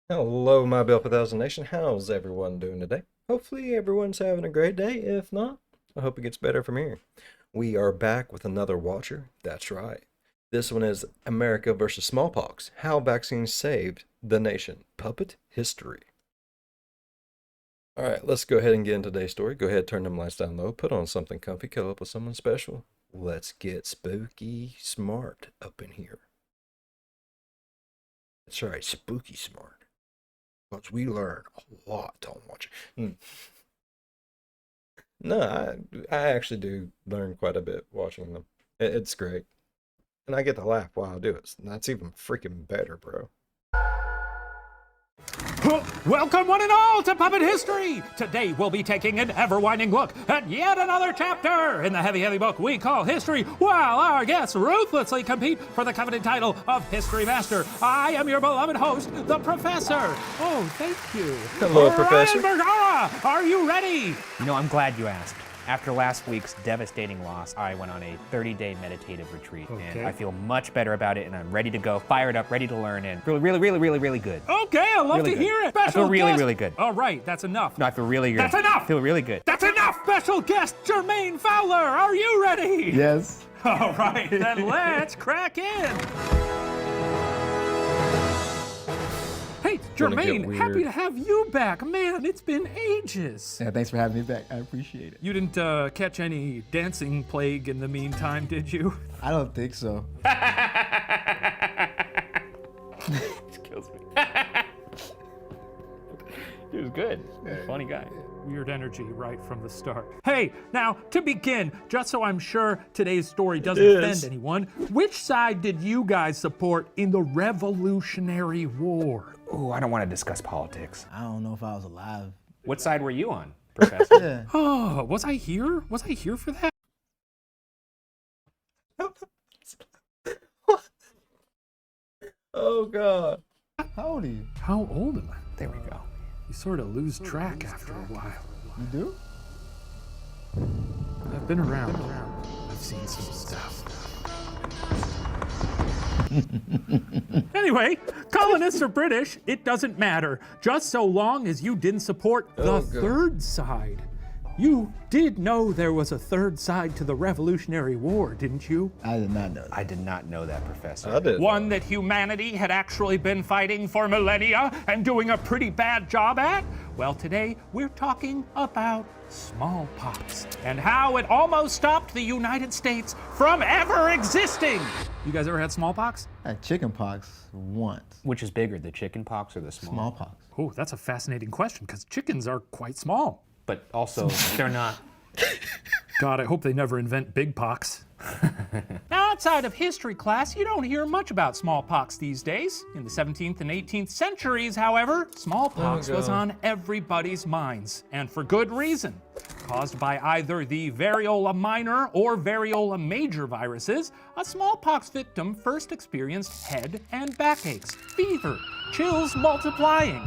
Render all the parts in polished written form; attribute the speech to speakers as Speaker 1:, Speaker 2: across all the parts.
Speaker 1: Hello, my Bill 1000 Nation. How's everyone doing today? Hopefully, everyone's having a great day. If not, I hope it gets better from here. We are back with another Watcher. That's right. This one is America versus Smallpox. How vaccines saved the nation. Puppet history. All right, let's go ahead and get into today's story. Go ahead, turn them lights down low, put on something comfy, cuddle up with someone special. Let's get spooky smart up in here. That's right, spooky smart. Because we learn a lot on watching. No, I actually do learn quite a bit watching them. It's great. And I get to laugh while I do it. That's even freaking better, bro.
Speaker 2: Welcome one and all to Puppet History! Today we'll be taking an ever-winding look at yet another chapter in the heavy book we call History, while our guests ruthlessly compete for the coveted title of History Master. I am your beloved host, the Professor. Oh, thank you.
Speaker 1: Hello, Professor.
Speaker 2: Ryan Bergara, are you ready?
Speaker 3: You know, I'm glad you asked. After last week's devastating loss, I went on a 30-day meditative retreat, and I feel much better about it, and I'm ready to go, fired up, ready to learn, and feel really good.
Speaker 2: Okay, I'd love to hear it.
Speaker 3: I feel
Speaker 2: Special
Speaker 3: really
Speaker 2: guest-
Speaker 3: good.
Speaker 2: All right, that's enough.
Speaker 3: No, I feel really good.
Speaker 2: That's enough!
Speaker 3: I feel really good.
Speaker 2: That's enough! Special guest Jermaine Fowler, are you ready?
Speaker 4: Yes.
Speaker 2: All right, then let's crack in. Hey,
Speaker 1: Gonna get
Speaker 2: Jermaine,
Speaker 1: weird.
Speaker 2: happy to have you back. Man, it's been ages.
Speaker 4: Yeah, thanks for having me back. I appreciate it.
Speaker 2: You didn't catch any dancing plague in the meantime, did you?
Speaker 4: I don't think so.
Speaker 3: This kills me. He was good. He was a funny guy.
Speaker 2: Weird energy right from the start. Hey, now, to begin, just so I'm sure today's story doesn't offend anyone, which side did you guys support in the Revolutionary War?
Speaker 3: Ooh, I don't want to discuss politics.
Speaker 4: I don't know if I was alive.
Speaker 3: What side were you on, Professor?
Speaker 4: Yeah.
Speaker 2: Oh, was I here? Was I here for that?
Speaker 1: Oh, God.
Speaker 4: How old are you?
Speaker 2: How old am I?
Speaker 3: There we go.
Speaker 2: You sort of lose track after a while.
Speaker 4: You do?
Speaker 2: I've been around. I've seen some stuff. Anyway, colonists or British, it doesn't matter. Just so long as you didn't support the
Speaker 1: Oh, God.
Speaker 2: third side. You did know there was a third side to the Revolutionary War, didn't you?
Speaker 4: I did not know that.
Speaker 3: I did not know that, Professor.
Speaker 1: I did.
Speaker 2: One that humanity had actually been fighting for millennia and doing a pretty bad job at? Well, today we're talking about smallpox and how it almost stopped the United States from ever existing. You guys ever had smallpox?
Speaker 4: I had chicken pox once.
Speaker 3: Which is bigger, the chicken pox or the
Speaker 4: Smallpox.
Speaker 2: Oh, that's a fascinating question because chickens are quite small.
Speaker 3: But also, they're not.
Speaker 2: God, I hope they never invent big pox. Now, outside of history class, you don't hear much about smallpox these days. In the 17th and 18th centuries, however, smallpox was on everybody's minds, and for good reason. Caused by either the variola minor or variola major viruses, a smallpox victim first experienced head and backaches, fever, chills multiplying,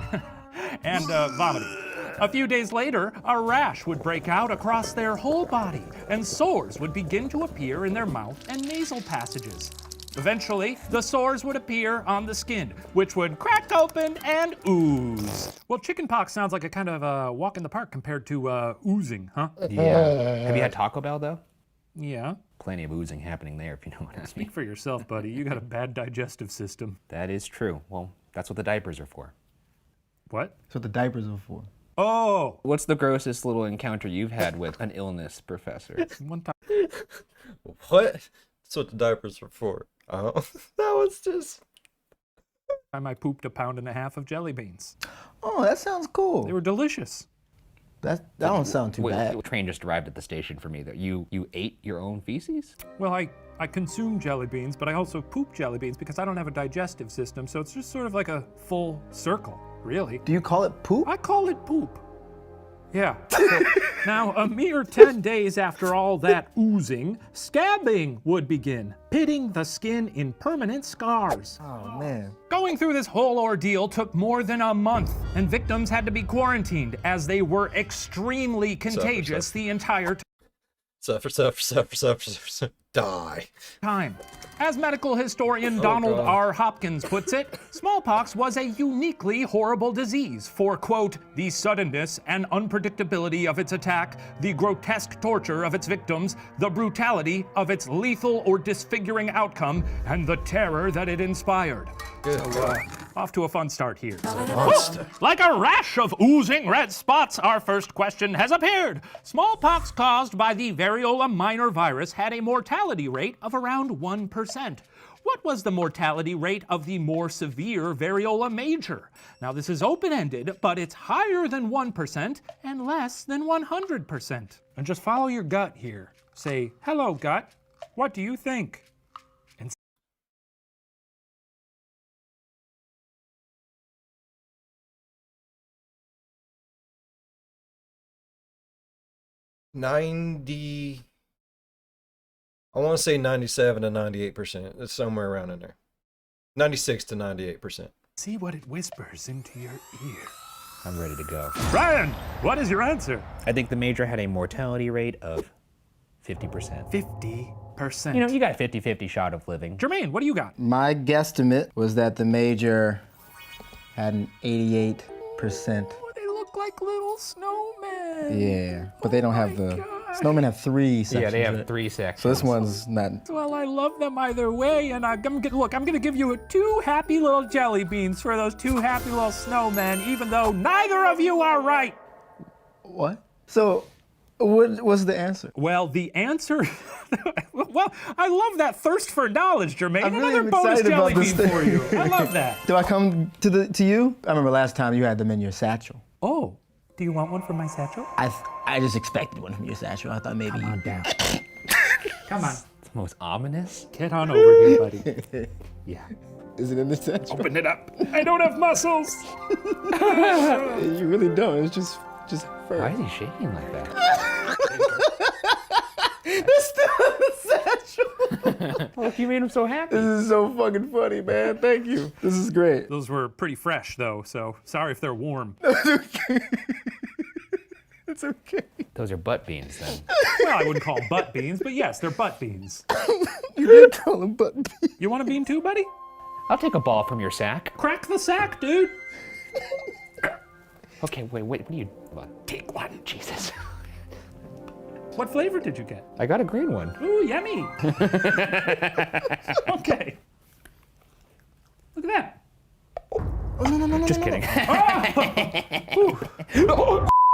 Speaker 2: and vomiting. A few days later, a rash would break out across their whole body, and sores would begin to appear in their mouth and nasal passages. Eventually, the sores would appear on the skin, which would crack open and ooze. Well, chickenpox sounds like a kind of walk in the park compared to oozing, huh?
Speaker 3: Yeah. Have you had Taco Bell, though?
Speaker 2: Yeah.
Speaker 3: Plenty of oozing happening there, if you know what I mean.
Speaker 2: Speak for yourself, buddy. You got a bad digestive system.
Speaker 3: That is true. Well, that's what the diapers are for.
Speaker 2: What?
Speaker 4: That's what the diapers are for.
Speaker 2: Oh,
Speaker 3: What's the grossest little encounter you've had with an illness, Professor?
Speaker 2: one time.
Speaker 1: What? That's what the diapers are for. Oh, that was just...
Speaker 2: I pooped a pound and a half of jelly beans.
Speaker 4: Oh, that sounds cool.
Speaker 2: They were delicious.
Speaker 4: That don't sound too bad.
Speaker 3: The train just arrived at the station for me. That you ate your own feces?
Speaker 2: Well, I consume jelly beans, but I also poop jelly beans because I don't have a digestive system, so it's just sort of like a full circle, really.
Speaker 4: Do you call it poop?
Speaker 2: I call it poop. Yeah. So, now, a mere 10 days after all that oozing, scabbing would begin, pitting the skin in permanent scars.
Speaker 4: Oh, man.
Speaker 2: Going through this whole ordeal took more than a month, and victims had to be quarantined as they were extremely contagious the entire time.
Speaker 1: Suffer. Die.
Speaker 2: time. As medical historian Donald
Speaker 1: God.
Speaker 2: R. Hopkins puts it, smallpox was a uniquely horrible disease for, quote, the suddenness and unpredictability of its attack, the grotesque torture of its victims, the brutality of its lethal or disfiguring outcome, and the terror that it inspired.
Speaker 1: Good God.
Speaker 2: Off to a fun start here.
Speaker 1: Monster.
Speaker 2: Like a rash of oozing red spots, our first question has appeared. Smallpox caused by the variola minor virus had a mortality rate of around 1%. What was the mortality rate of the more severe variola major? Now this is open-ended, but it's higher than 1% and less than 100%. And just follow your gut here. Say, hello gut, what do you think?
Speaker 1: 90. I want to say 97 to 98%. It's somewhere around in there. 96 to 98%.
Speaker 2: See what it whispers into your ear.
Speaker 3: I'm ready to go.
Speaker 2: Ryan, what is your answer?
Speaker 3: I think the major had a mortality rate of 50%.
Speaker 2: 50%.
Speaker 3: You know, you got a 50-50 shot of living.
Speaker 2: Jermaine, what do you got?
Speaker 4: My guesstimate was that the major had an 88%.
Speaker 2: Oh, they look like little snowmen.
Speaker 4: Yeah, but they don't have the snowmen have 3 sections.
Speaker 3: Yeah, they have
Speaker 4: right?
Speaker 3: 3 sections.
Speaker 4: So this one's not.
Speaker 2: Well, I love them either way, and I'm gonna give you 2 happy little jelly beans for those 2 happy little snowmen, even though neither of you are right.
Speaker 4: What? So, what was the answer?
Speaker 2: Well, the answer. Well, I love that thirst for knowledge, Jermaine.
Speaker 4: I'm really
Speaker 2: Another bonus
Speaker 4: excited
Speaker 2: jelly
Speaker 4: about
Speaker 2: bean
Speaker 4: this
Speaker 2: for you. I love that.
Speaker 4: Do I come to you? I remember last time you had them in your satchel.
Speaker 2: Oh, do you want one from my satchel?
Speaker 4: I just expected one from your satchel. I thought maybe you
Speaker 2: down. Come on.
Speaker 3: It's the most ominous.
Speaker 2: Get on over here, buddy. Yeah.
Speaker 4: Is it in the satchel?
Speaker 2: Open it up. I don't have muscles.
Speaker 4: You really don't. It's just fur.
Speaker 3: Why is he shaking like that?
Speaker 4: It's still in the satchel.
Speaker 3: Look, you made him so happy.
Speaker 4: This is so fucking funny, man. Thank you. This is great.
Speaker 2: Those were pretty fresh, though, so sorry if they're warm.
Speaker 4: It's okay.
Speaker 3: Those are butt beans, then.
Speaker 2: Well, I wouldn't call them butt beans, but yes, they're butt beans.
Speaker 4: You did call them butt beans.
Speaker 2: You want a bean too, buddy?
Speaker 3: I'll take a ball from your sack.
Speaker 2: Crack the sack, dude.
Speaker 3: Okay, wait, what do you... Take one, Jesus.
Speaker 2: What flavor did you get?
Speaker 3: I got a green one.
Speaker 2: Ooh, yummy. Okay. Look at that.
Speaker 3: Just kidding.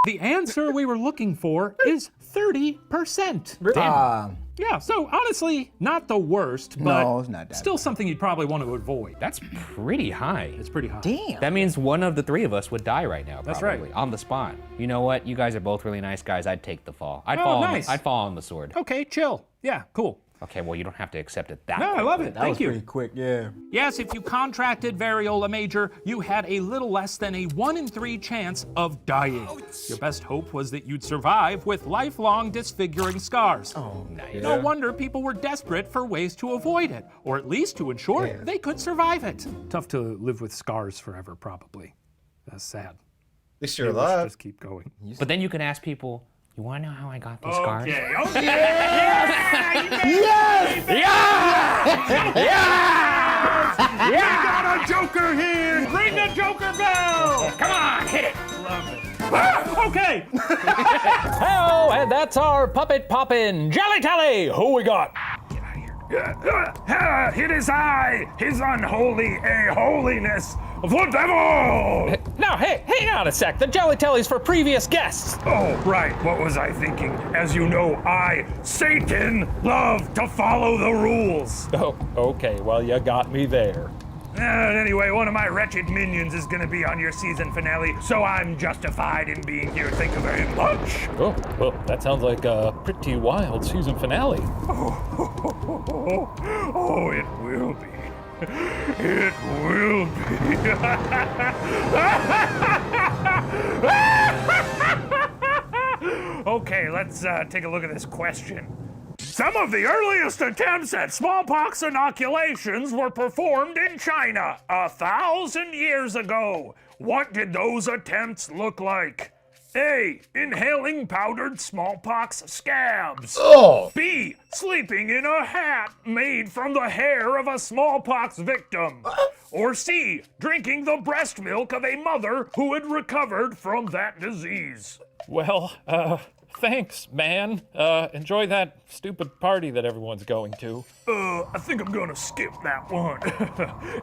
Speaker 2: The answer we were looking for is 30%. Yeah, so honestly, not the worst, but
Speaker 4: No, it's not that
Speaker 2: still something you'd probably want to avoid.
Speaker 3: That's pretty high.
Speaker 2: It's pretty high.
Speaker 4: Damn.
Speaker 3: That means one of the 3 of us would die right now, probably.
Speaker 2: That's right.
Speaker 3: On the spot. You know what? You guys are both really nice guys. I'd take the fall. I'd
Speaker 2: nice.
Speaker 3: I'd fall on the sword.
Speaker 2: Okay, chill. Yeah, cool.
Speaker 3: Okay, well, you don't have to accept it that
Speaker 2: No, I
Speaker 3: quickly.
Speaker 2: love it.
Speaker 4: That
Speaker 2: Thank
Speaker 4: was
Speaker 2: you.
Speaker 4: pretty quick, yeah.
Speaker 2: Yes, if you contracted variola major, you had a little less than a 1 in 3 chance of dying. Your best hope was that you'd survive with lifelong disfiguring scars.
Speaker 4: Oh,
Speaker 3: Nice.
Speaker 2: No wonder people were desperate for ways to avoid it, or at least to ensure they could survive it. Tough to live with scars forever, probably. That's sad.
Speaker 1: At least you're
Speaker 2: Maybe we should
Speaker 1: alive.
Speaker 2: just keep going.
Speaker 3: But then you can ask people, you want to know how I got these scars?
Speaker 2: We got a Joker here! Ring the Joker bell!
Speaker 3: Come on, hit it!
Speaker 2: Okay! Oh, and that's our puppet poppin' jelly tally! Who we got? Get out of here. It is I, his unholy a-holiness, the devil! Now, hey, hang on a sec. The jelly tally's for previous guests. Oh, right. What was I thinking? As you know, I, Satan, love to follow the rules. Oh, okay. Well, you got me there. Anyway, one of my wretched minions is gonna be on your season finale, so I'm justified in being here. Thank you very much.
Speaker 5: Oh, well, that sounds like a pretty wild season finale.
Speaker 2: Oh, it will be. It will be. Okay, let's take a look at this question. Some of the earliest attempts at smallpox inoculations were performed in China 1,000 years ago. What did those attempts look like? A. Inhaling powdered smallpox scabs.
Speaker 1: Oh!
Speaker 2: B. Sleeping in a hat made from the hair of a smallpox victim. Or C. Drinking the breast milk of a mother who had recovered from that disease.
Speaker 5: Well, thanks, man. Enjoy that stupid party that everyone's going to.
Speaker 2: I think I'm gonna skip that one.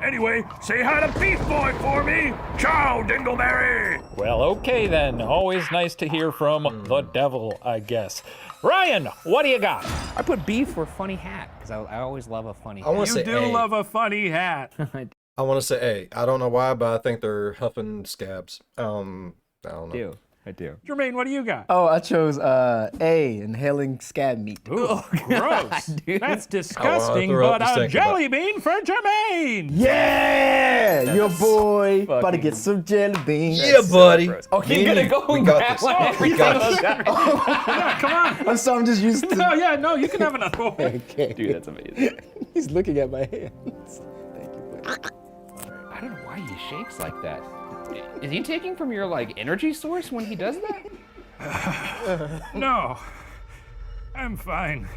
Speaker 2: Anyway, say hi to Beef Boy for me. Ciao, Dingleberry.
Speaker 5: Well, okay then. Always nice to hear from the devil, I guess. Ryan, what do you got?
Speaker 3: I put B for funny hat, because I always love a funny
Speaker 1: I want
Speaker 3: hat.
Speaker 1: to say A.
Speaker 2: love a funny hat.
Speaker 1: I want to say A. I don't know why, but I think they're huffing scabs. I don't know.
Speaker 3: I do.
Speaker 2: Jermaine, what do you got?
Speaker 4: Oh, I chose A, inhaling scab meat.
Speaker 2: Ooh, gross. That's disgusting,
Speaker 1: throw up
Speaker 2: but
Speaker 1: just
Speaker 2: a
Speaker 1: thinking about
Speaker 2: jelly bean for Jermaine.
Speaker 4: Yeah! Your boy about to get some jelly beans.
Speaker 1: Yeah, buddy.
Speaker 3: Oh, he's gonna go
Speaker 1: We
Speaker 3: and
Speaker 1: got
Speaker 3: grab
Speaker 1: this.
Speaker 3: one every
Speaker 1: We got
Speaker 3: single
Speaker 1: this.
Speaker 3: time.
Speaker 2: Yeah, come on.
Speaker 4: I'm sorry, I'm just used to.
Speaker 2: No, you can have another one.
Speaker 4: Okay.
Speaker 3: Dude, that's amazing.
Speaker 4: He's looking at my hands. Thank you, buddy.
Speaker 3: I don't know why he shakes like that. Is he taking from your, like, energy source when he does that?
Speaker 2: No, I'm fine.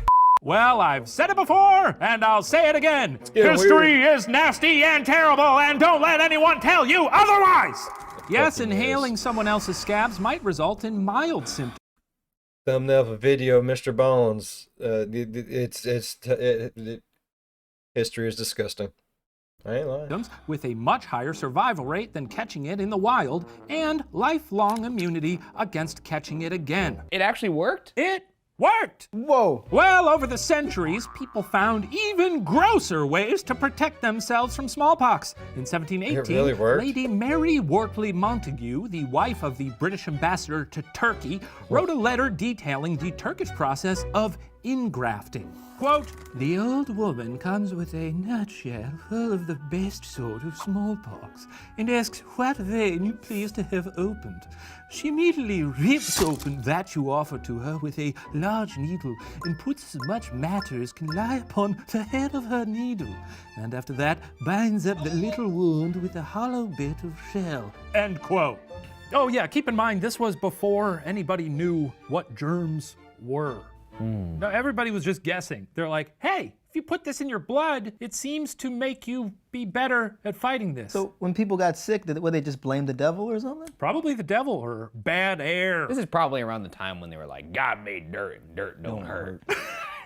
Speaker 2: Well, I've said it before, and I'll say it again.
Speaker 1: getting
Speaker 2: History is nasty and terrible, and don't let anyone tell you otherwise. Yes,
Speaker 1: Fucking
Speaker 2: inhaling someone else's scabs might result in mild symptoms.
Speaker 1: Thumbnail of a video of Mr. Bones. History is disgusting. I ain't lying.
Speaker 2: With a much higher survival rate than catching it in the wild, and lifelong immunity against catching it again.
Speaker 3: It actually worked?
Speaker 2: It worked!
Speaker 4: Whoa.
Speaker 2: Well, over the centuries, people found even grosser ways to protect themselves from smallpox. In 1718,
Speaker 1: It really worked?
Speaker 2: Lady Mary Wortley Montagu, the wife of the British ambassador to Turkey, wrote a letter detailing the Turkish process of ingrafting. Quote, "The old woman comes with a nutshell full of the best sort of smallpox and asks what vein you please to have opened. She immediately rips open that you offer to her with a large needle and puts as much matter as can lie upon the head of her needle, and after that binds up the little wound with a hollow bit of shell." End quote. Oh yeah, keep in mind this was before anybody knew what germs were. No, everybody was just guessing. They're like, hey, if you put this in your blood, it seems to make you be better at fighting this.
Speaker 4: So when people got sick, would they just blame the devil or something?
Speaker 2: Probably the devil or bad air.
Speaker 3: This is probably around the time when they were like, God made dirt and dirt don't hurt.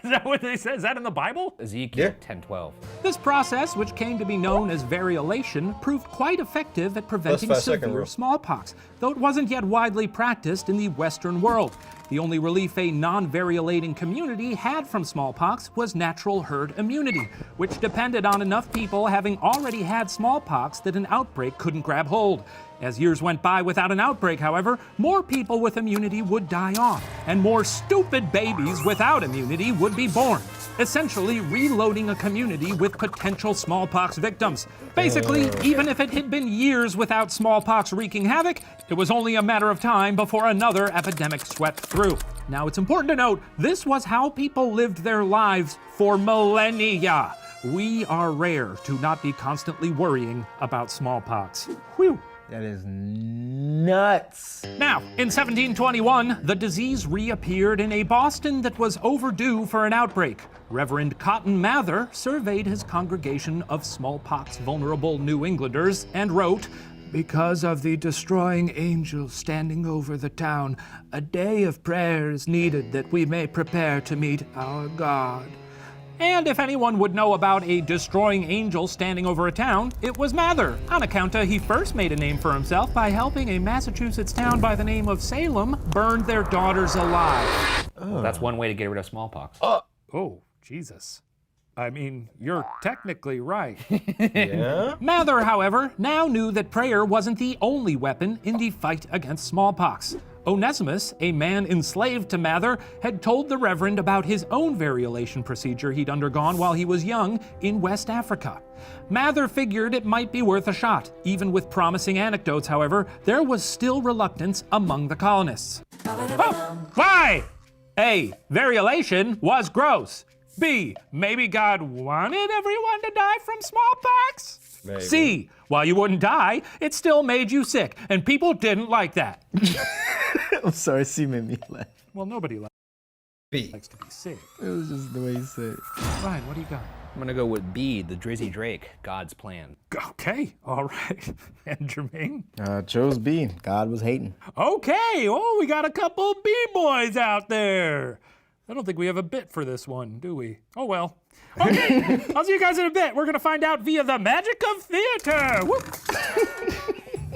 Speaker 2: Is that what they said? Is that in the Bible?
Speaker 3: Ezekiel 10:12.
Speaker 2: This process, which came to be known as variolation, proved quite effective at preventing
Speaker 1: 5-second
Speaker 2: severe
Speaker 1: rule.
Speaker 2: smallpox, though it wasn't yet widely practiced in the Western world. The only relief a non-variolating community had from smallpox was natural herd immunity, which depended on enough people having already had smallpox that an outbreak couldn't grab hold. As years went by without an outbreak, however, more people with immunity would die off, and more stupid babies without immunity would be born, essentially reloading a community with potential smallpox victims. Basically, even if it had been years without smallpox wreaking havoc, it was only a matter of time before another epidemic swept through. Now, it's important to note, this was how people lived their lives for millennia. We are rare to not be constantly worrying about smallpox. Whew.
Speaker 4: That is nuts.
Speaker 2: Now, in 1721, the disease reappeared in a Boston that was overdue for an outbreak. Reverend Cotton Mather surveyed his congregation of smallpox-vulnerable New Englanders and wrote, "Because of the destroying angel standing over the town, a day of prayer is needed that we may prepare to meet our God." And if anyone would know about a destroying angel standing over a town, it was Mather, on account of he first made a name for himself by helping a Massachusetts town by the name of Salem burn their daughters alive.
Speaker 3: Well, that's one way to get rid of smallpox.
Speaker 2: Oh, Jesus. I mean, you're technically right.
Speaker 1: Yeah?
Speaker 2: Mather, however, now knew that prayer wasn't the only weapon in the fight against smallpox. Onesimus, a man enslaved to Mather, had told the Reverend about his own variolation procedure he'd undergone while he was young in West Africa. Mather figured it might be worth a shot. Even with promising anecdotes, however, there was still reluctance among the colonists. Oh, why? A, variolation was gross. B, maybe God wanted everyone to die from smallpox?
Speaker 1: Maybe.
Speaker 2: C, while you wouldn't die, it still made you sick, and people didn't like that.
Speaker 4: I'm sorry, she made me laugh.
Speaker 2: Well, nobody
Speaker 1: B.
Speaker 2: likes to be sick.
Speaker 4: It was just the way you said it.
Speaker 2: Ryan, what do you got?
Speaker 3: I'm gonna go with B, the Drizzy Drake, God's plan.
Speaker 2: Okay, all right. And Jermaine?
Speaker 4: Chose B. God was hating.
Speaker 2: Okay, oh, we got a couple B-boys out there. I don't think we have a bit for this one, do we? Oh, well. Okay, I'll see you guys in a bit. We're going to find out via the magic of theater. Whoop.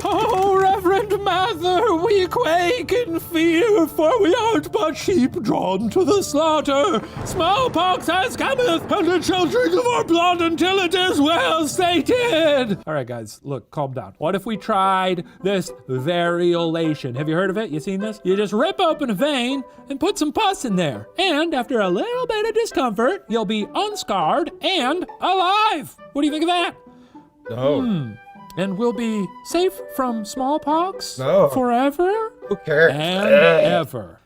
Speaker 2: Oh, Reverend Mather, we quake in fear, for we aren't but sheep drawn to the slaughter. Smallpox has cometh, and it shall drink of our blood until it is well sated. All right, guys, look, calm down. What if we tried this variolation? Have you heard of it? You seen this? You just rip open a vein and put some pus in there. And after a little bit of discomfort, you'll be unscarred and alive. What do you think of that?
Speaker 1: No.
Speaker 2: And we'll be safe from smallpox
Speaker 1: No.
Speaker 2: forever
Speaker 1: Who cares?
Speaker 2: and ever.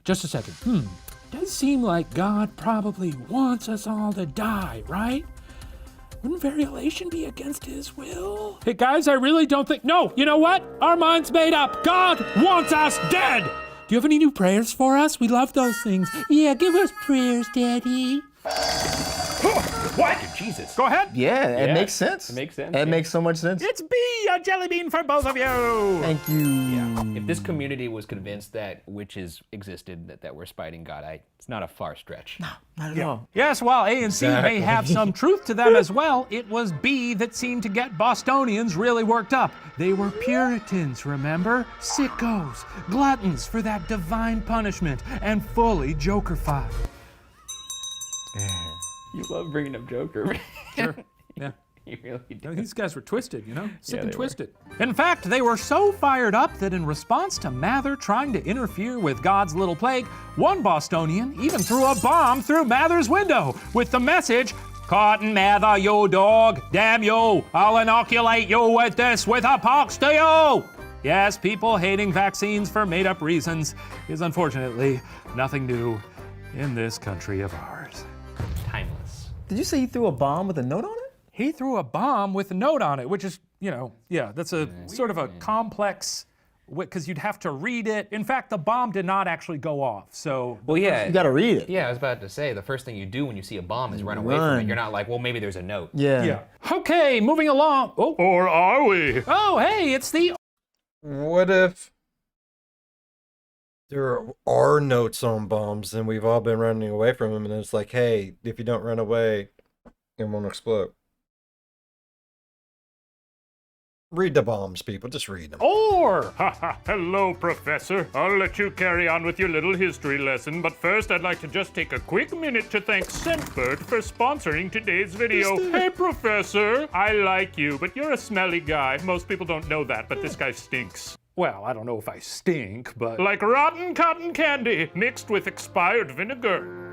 Speaker 2: Just a second. Does seem like God probably wants us all to die, right? Wouldn't variolation be against his will? Hey guys, I really don't think. No, you know what? Our mind's made up. God wants us dead. Do you have any new prayers for us? We love those things. Yeah, give us prayers, Daddy.
Speaker 3: What? Jesus.
Speaker 2: Go ahead.
Speaker 4: Yeah, it
Speaker 3: Yeah,
Speaker 4: makes sense.
Speaker 3: it makes sense,
Speaker 4: It
Speaker 3: yeah.
Speaker 4: makes so much sense.
Speaker 2: It's B, a jelly bean for both of you.
Speaker 4: Thank you.
Speaker 3: Yeah. If this community was convinced that witches existed, that we're spiting God, it's not a far stretch.
Speaker 4: Not at all.
Speaker 2: Yes, while A and C may have some truth to them as well, it was B that seemed to get Bostonians really worked up. They were Puritans, remember? Sickos, gluttons for that divine punishment, and fully Joker-fied.
Speaker 3: You love bringing up Joker.
Speaker 2: Sure. Yeah.
Speaker 3: You really do.
Speaker 2: These guys were twisted, you know? Sick
Speaker 3: Yeah,
Speaker 2: and
Speaker 3: they were.
Speaker 2: twisted. In fact, they were so fired up that in response to Mather trying to interfere with God's little plague, one Bostonian even threw a bomb through Mather's window with the message, "Cotton Mather, you dog. Damn you. I'll inoculate you with this with a pox to you." Yes, people hating vaccines for made-up reasons is unfortunately nothing new in this country of ours.
Speaker 3: Timeless.
Speaker 4: Did you say he threw a bomb with a note on it?
Speaker 2: He threw a bomb with a note on it, which is, you know, yeah, that's a sort of a complex, because you'd have to read it. In fact, the bomb did not actually go off, so.
Speaker 3: Well, yeah.
Speaker 4: You gotta read it.
Speaker 3: Yeah, I was about to say, the first thing you do when you see a bomb is run away from
Speaker 4: Run.
Speaker 3: it. You're not like, well, maybe there's a note.
Speaker 4: Yeah.
Speaker 2: Okay, moving along. Oh,
Speaker 5: Or are we?
Speaker 2: oh, hey, it's the.
Speaker 1: What if there are notes on bombs and we've all been running away from them, and it's like, hey, if you don't run away, it won't explode. Read the bombs, people. Just read them.
Speaker 2: Or.
Speaker 5: Hello, Professor. I'll let you carry on with your little history lesson, but first I'd like to just take a quick minute to thank Scentbird for sponsoring today's video. Hey, Professor, I like you, but you're a smelly guy. Most people don't know that, but this guy stinks.
Speaker 2: Well, I don't know if I stink, but.
Speaker 5: Like rotten cotton candy mixed with expired vinegar.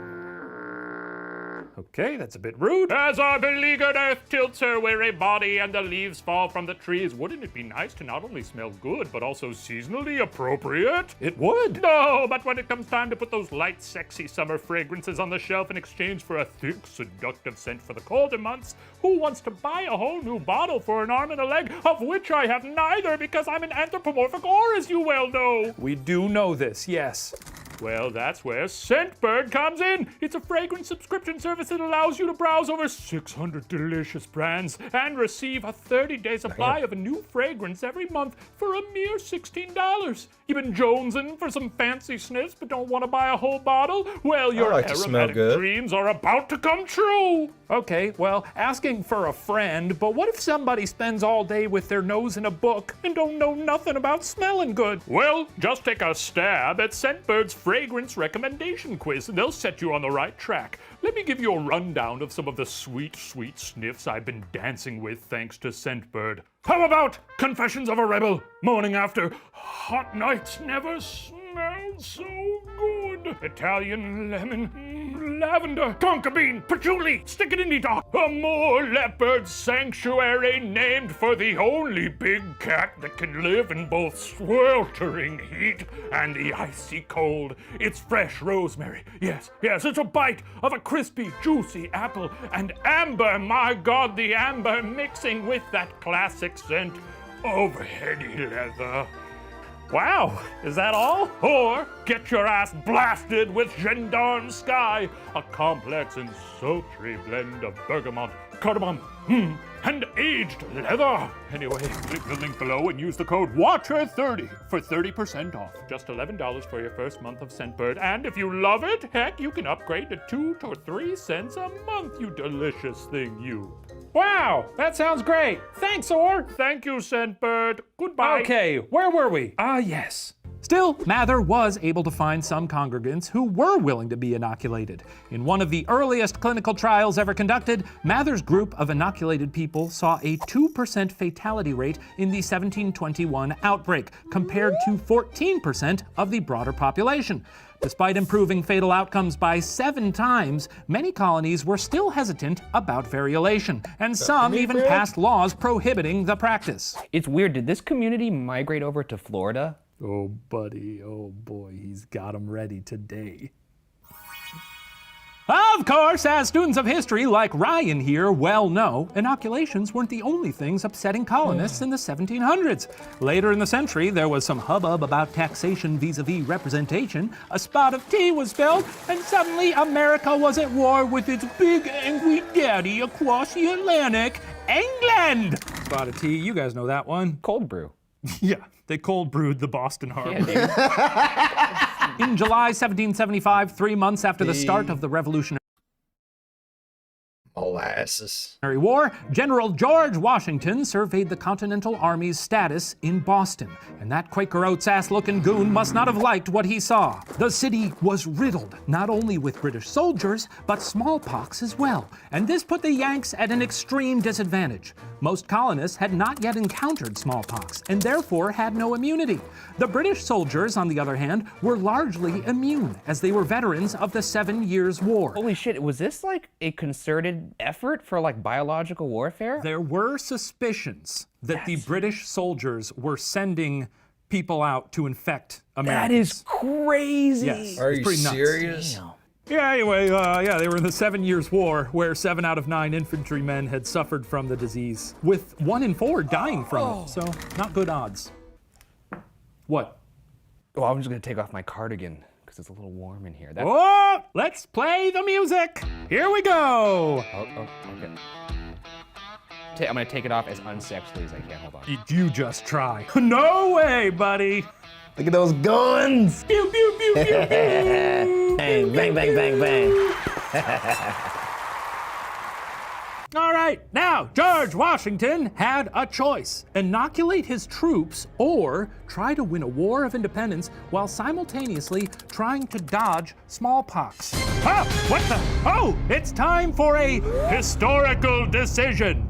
Speaker 2: Okay, that's a bit rude.
Speaker 5: As our beleaguered earth tilts her weary body and the leaves fall from the trees, wouldn't it be nice to not only smell good, but also seasonally appropriate?
Speaker 2: It would.
Speaker 5: No, but when it comes time to put those light, sexy summer fragrances on the shelf in exchange for a thick, seductive scent for the colder months, who wants to buy a whole new bottle for an arm and a leg, of which I have neither because I'm an anthropomorphic ore, as you well know?
Speaker 2: We do know this, yes.
Speaker 5: Well, that's where Scentbird comes in. It's a fragrance subscription service that allows you to browse over 600 delicious brands and receive a 30-day supply of a new fragrance every month for a mere $16. You've been jonesing for some fancy sniffs but don't want to buy a whole bottle? Well, your
Speaker 1: like to smell
Speaker 5: aromatic
Speaker 1: good.
Speaker 5: dreams are about to come true.
Speaker 2: Okay, well, asking for a friend, but what if somebody spends all day with their nose in a book and don't know nothing about smelling good?
Speaker 5: Well, just take a stab at Scentbird's fragrance recommendation quiz and they'll set you on the right track. Let me give you a rundown of some of the sweet, sweet sniffs I've been dancing with thanks to Scentbird. How about Confessions of a Rebel, Morning After, Hot Nights Never Smelled So Good, Italian Lemon, Lavender, Tonka Bean, Patchouli, Stick It Indie Dog, Amore Leopard Sanctuary, named for the only big cat that can live in both sweltering heat and the icy cold. It's fresh rosemary. Yes, it's a bite of a crispy, juicy apple and amber. My God, the amber mixing with that classic scent of heady leather. Wow, is that all? Or get your ass blasted with Gendarme Sky, a complex and sultry blend of bergamot, cardamom, and aged leather. Anyway, click the link below and use the code WATCHER30 for 30% off. Just $11 for your first month of Scentbird, and if you love it, heck, you can upgrade to 2 or 3 cents a month, you delicious thing, you.
Speaker 2: Wow, that sounds great. Thanks, Orr.
Speaker 5: Thank you, Scentbird. Goodbye.
Speaker 2: Okay, where were we? Yes. Still, Mather was able to find some congregants who were willing to be inoculated. In one of the earliest clinical trials ever conducted, Mather's group of inoculated people saw a 2% fatality rate in the 1721 outbreak, compared to 14% of the broader population. Despite improving fatal outcomes by 7 times, many colonies were still hesitant about variolation, and some even passed laws prohibiting the practice.
Speaker 3: It's weird, did this community migrate over to Florida?
Speaker 2: Oh, buddy, oh boy, he's got 'em ready today. Of course, as students of history like Ryan here well know, inoculations weren't the only things upsetting colonists in the 1700s. Later in the century, there was some hubbub about taxation vis-a-vis representation, a spot of tea was spilled, and suddenly America was at war with its big angry daddy across the Atlantic, England! Spot of tea, you guys know that one.
Speaker 3: Cold brew.
Speaker 2: Yeah, they cold brewed the Boston Harbor.
Speaker 3: Yeah, dude.
Speaker 2: In July 1775, 3 months after the start of the Revolutionary
Speaker 1: Molasses.
Speaker 2: War, General George Washington surveyed the Continental Army's status in Boston, and that Quaker Oats-ass-looking goon must not have liked what he saw. The city was riddled, not only with British soldiers, but smallpox as well, and this put the Yanks at an extreme disadvantage. Most colonists had not yet encountered smallpox, and therefore had no immunity. The British soldiers, on the other hand, were largely immune, as they were veterans of the 7 Years' War.
Speaker 3: Holy shit, was this like a concerted effort for like biological warfare?
Speaker 2: There were suspicions that the British soldiers were sending people out to infect Americans.
Speaker 3: That is crazy.
Speaker 2: Yes,
Speaker 1: Are
Speaker 2: it's
Speaker 1: you
Speaker 2: pretty nuts.
Speaker 1: serious?
Speaker 3: Damn.
Speaker 2: Yeah, anyway, they were in the 7 Years' War, where 7 out of 9 infantrymen had suffered from the disease, with 1 in 4 dying from it, so not good odds. What?
Speaker 3: Oh, I'm just gonna take off my cardigan, because it's a little warm in here. That's...
Speaker 2: Oh, let's play the music! Here we go!
Speaker 3: Oh, okay. I'm gonna take it off as unsexually as I can, hold on.
Speaker 2: Did you just try? No way, buddy!
Speaker 4: Look at those guns!
Speaker 2: Pew, pew, pew, pew, pew!
Speaker 4: Bang, bang, bang, bang, bang.
Speaker 2: All right, now, George Washington had a choice. Inoculate his troops or try to win a war of independence while simultaneously trying to dodge smallpox. Oh, what the? Oh, it's time for a historical decision.